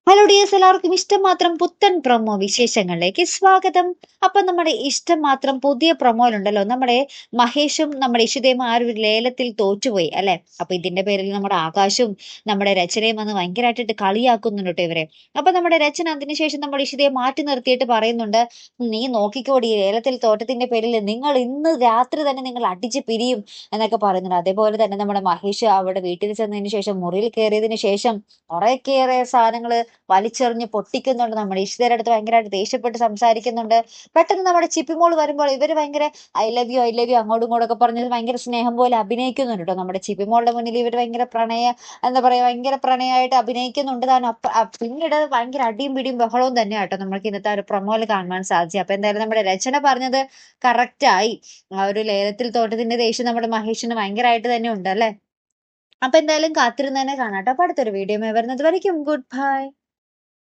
Hello dears, എല്ലാവർക്കും ഇഷ്ടം മാത്രം പുത്തൻ പ്രൊമോ വിശേഷങ്ങളിലേക്ക് സ്വാഗതം. അപ്പൊ നമ്മുടെ ഇഷ്ടം മാത്രം പുതിയ പ്രൊമോയിലുണ്ടല്ലോ, നമ്മുടെ മഹേഷും നമ്മുടെ ഇഷിതയും ആ ഒരു ലേലത്തിൽ തോറ്റുപോയി അല്ലെ. അപ്പൊ ഇതിന്റെ പേരിൽ നമ്മുടെ ആകാശും നമ്മുടെ രചനയും വന്ന് ഭയങ്കരമായിട്ട് കളിയാക്കുന്നുണ്ട് കേട്ടോ ഇവരെ. അപ്പൊ നമ്മുടെ രചന അതിനുശേഷം നമ്മുടെ ഇഷിതയെ മാറ്റി നിർത്തിയിട്ട് പറയുന്നുണ്ട്, നീ നോക്കിക്കോടി, ഈ ലേലത്തിൽ തോറ്റത്തിന്റെ പേരിൽ നിങ്ങൾ ഇന്ന് രാത്രി തന്നെ നിങ്ങൾ അടിച്ച് പിരിയും എന്നൊക്കെ പറയുന്നുണ്ട്. അതേപോലെ തന്നെ നമ്മുടെ മഹേഷ് അവിടെ വീട്ടിൽ ചെന്നതിന് ശേഷം, മുറിയിൽ കയറിയതിനു ശേഷം കുറേക്കേറെ സാധനങ്ങള് വലിച്ചെറിഞ്ഞ് പൊട്ടിക്കുന്നുണ്ട്. നമ്മുടെ ഇഷിതയുടെ അടുത്ത് ഭയങ്കരമായിട്ട് ദേഷ്യപ്പെട്ട് സംസാരിക്കുന്നുണ്ട്. പെട്ടെന്ന് നമ്മുടെ ചിപ്പിമോൾ വരുമ്പോൾ ഇവര് ഭയങ്കര I love you, I love you അങ്ങോട്ടും ഇങ്ങോട്ടും ഒക്കെ പറഞ്ഞത് ഭയങ്കര സ്നേഹം പോലെ അഭിനയിക്കുന്നുണ്ട് കേട്ടോ. നമ്മുടെ ചിപ്പിമോളുടെ മുന്നിൽ ഇവർ ഭയങ്കര എന്താ പറയാ, ഭയങ്കര പ്രണയമായിട്ട് അഭിനയിക്കുന്നുണ്ട് താൻ. പിന്നീട് ഭയങ്കര അടിയും പിടിയും ബഹളവും തന്നെയാട്ടോ നമ്മൾക്ക് ഇന്നത്തെ ഒരു പ്രൊമോയിൽ കാണുവാൻ സാധിച്ചത്. അപ്പൊ എന്തായാലും നമ്മുടെ രചന പറഞ്ഞത് കറക്റ്റ് ആയി. ആ ഒരു ലേലത്തിൽ തോറ്റത്തിന്റെ ദേഷ്യം നമ്മുടെ മഹേഷിന് ഭയങ്കരമായിട്ട് തന്നെ ഉണ്ട് അല്ലെ. അപ്പൊ എന്തായാലും കാത്തിരുന്ന് തന്നെ കാണാട്ടോ. അപ്പൊ അടുത്തൊരു വീഡിയോ വരുന്നത് വരയ്ക്കും ഗുഡ് ബൈ.